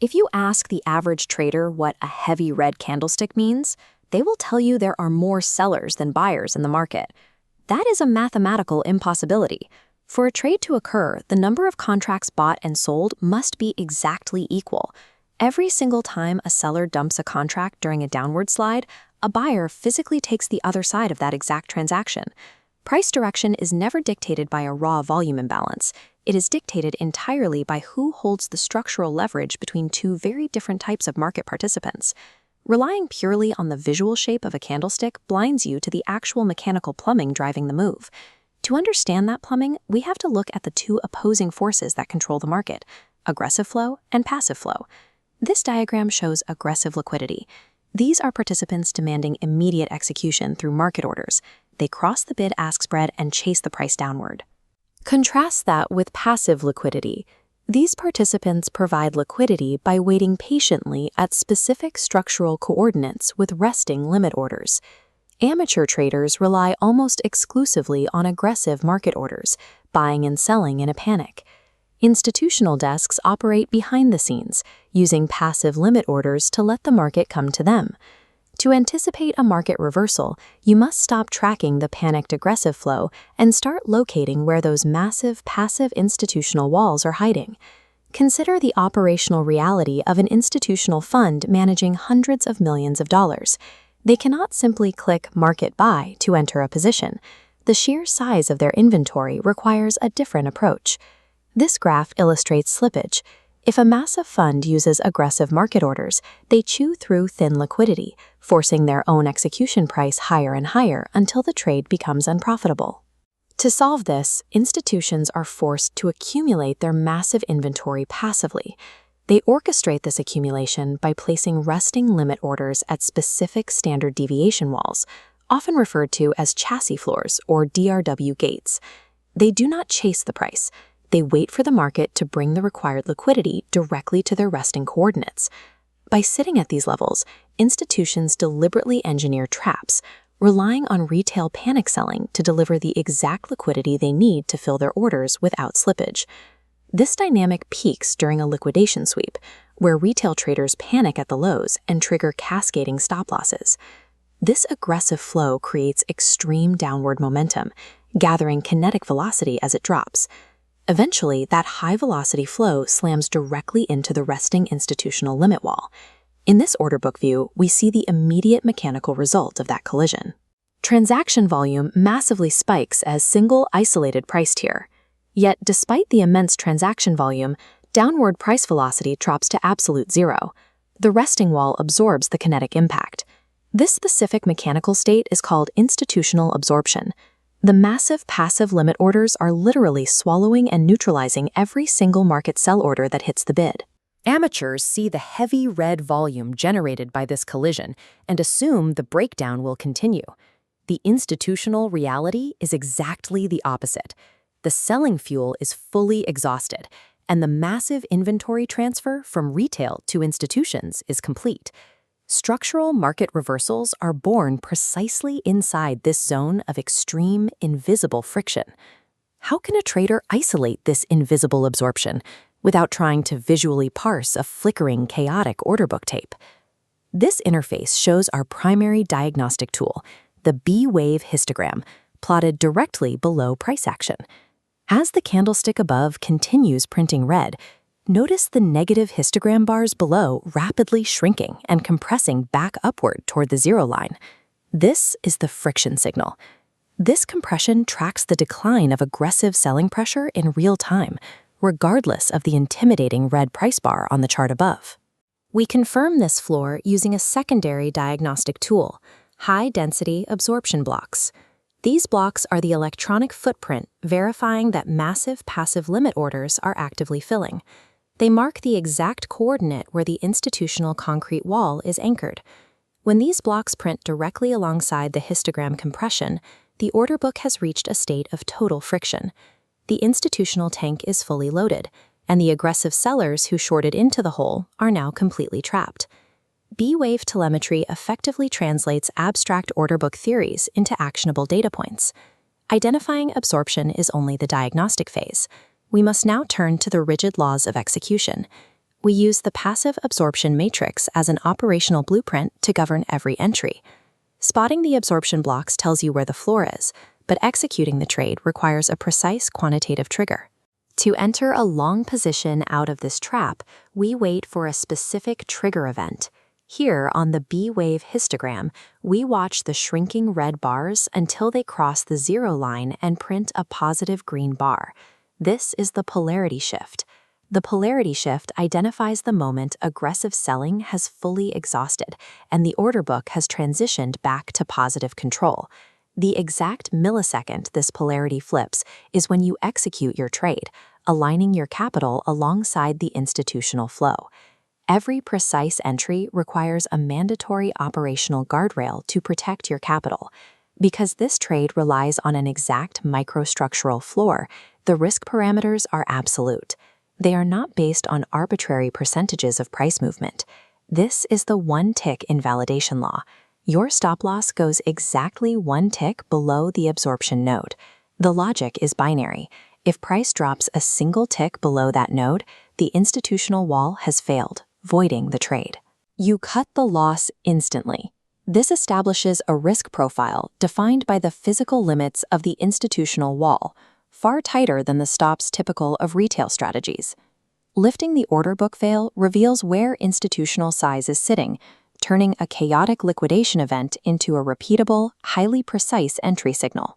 If you ask the average trader what a heavy red candlestick means, they will tell you there are more sellers than buyers in the market. That is a mathematical impossibility. For a trade to occur, the number of contracts bought and sold must be exactly equal. Every single time a seller dumps a contract during a downward slide, a buyer physically takes the other side of that exact transaction. Price direction is never dictated by a raw volume imbalance. It is dictated entirely by who holds the structural leverage between two very different types of market participants. Relying purely on the visual shape of a candlestick blinds you to the actual mechanical plumbing driving the move. To understand that plumbing, we have to look at the two opposing forces that control the market: aggressive flow and passive flow. This diagram shows aggressive liquidity. These are participants demanding immediate execution through market orders. They cross the bid-ask spread and chase the price downward. Contrast that with passive liquidity. These participants provide liquidity by waiting patiently at specific structural coordinates with resting limit orders. Amateur traders rely almost exclusively on aggressive market orders, buying and selling in a panic. Institutional desks operate behind the scenes, using passive limit orders to let the market come to them. To anticipate a market reversal, you must stop tracking the panicked aggressive flow and start locating where those massive passive institutional walls are hiding. Consider the operational reality of an institutional fund managing hundreds of millions of dollars. They cannot simply click Market Buy to enter a position. The sheer size of their inventory requires a different approach. This graph illustrates slippage. If a massive fund uses aggressive market orders, they chew through thin liquidity, forcing their own execution price higher and higher until the trade becomes unprofitable. To solve this, institutions are forced to accumulate their massive inventory passively. They orchestrate this accumulation by placing resting limit orders at specific standard deviation walls, often referred to as chassis floors or DRW gates. They do not chase the price. They wait for the market to bring the required liquidity directly to their resting coordinates. By sitting at these levels, institutions deliberately engineer traps, relying on retail panic selling to deliver the exact liquidity they need to fill their orders without slippage. This dynamic peaks during a liquidation sweep, where retail traders panic at the lows and trigger cascading stop losses. This aggressive flow creates extreme downward momentum, gathering kinetic velocity as it drops. Eventually, that high-velocity flow slams directly into the resting institutional limit wall. In this order book view, we see the immediate mechanical result of that collision. Transaction volume massively spikes as single isolated price tier. Yet, despite the immense transaction volume, downward price velocity drops to absolute zero. The resting wall absorbs the kinetic impact. This specific mechanical state is called institutional absorption. The massive passive limit orders are literally swallowing and neutralizing every single market sell order that hits the bid. Amateurs see the heavy red volume generated by this collision and assume the breakdown will continue. The institutional reality is exactly the opposite. The selling fuel is fully exhausted, and the massive inventory transfer from retail to institutions is complete. Structural market reversals are born precisely inside this zone of extreme, invisible friction. How can a trader isolate this invisible absorption without trying to visually parse a flickering, chaotic order book tape? This interface shows our primary diagnostic tool, the B-wave histogram, plotted directly below price action. As the candlestick above continues printing red, notice the negative histogram bars below rapidly shrinking and compressing back upward toward the zero line. This is the friction signal. This compression tracks the decline of aggressive selling pressure in real time, regardless of the intimidating red price bar on the chart above. We confirm this floor using a secondary diagnostic tool, high-density absorption blocks. These blocks are the electronic footprint verifying that massive passive limit orders are actively filling. They mark the exact coordinate where the institutional concrete wall is anchored. When these blocks print directly alongside the histogram compression, the order book has reached a state of total friction. The institutional tank is fully loaded, and the aggressive sellers who shorted into the hole are now completely trapped. B-wave telemetry effectively translates abstract order book theories into actionable data points. Identifying absorption is only the diagnostic phase. We must now turn to the rigid laws of execution. we use the passive absorption matrix as an operational blueprint to govern every entry. Spotting the absorption blocks tells you where the floor is, but executing the trade requires a precise quantitative trigger. To enter a long position out of this trap, we wait for a specific trigger event. Here on the B-wave histogram, we watch the shrinking red bars until they cross the zero line and print a positive green bar. This is the polarity shift. The polarity shift identifies the moment aggressive selling has fully exhausted and the order book has transitioned back to positive control. The exact millisecond this polarity flips is when you execute your trade, aligning your capital alongside the institutional flow. Every precise entry requires a mandatory operational guardrail to protect your capital. Because this trade relies on an exact microstructural floor, the risk parameters are absolute. They are not based on arbitrary percentages of price movement. This is the one-tick invalidation law. Your stop-loss goes exactly one tick below the absorption node. The logic is binary. If price drops a single tick below that node, the institutional wall has failed, voiding the trade. You cut the loss instantly. This establishes a risk profile defined by the physical limits of the institutional wall, far tighter than the stops typical of retail strategies. Lifting the order book veil reveals where institutional size is sitting, turning a chaotic liquidation event into a repeatable, highly precise entry signal.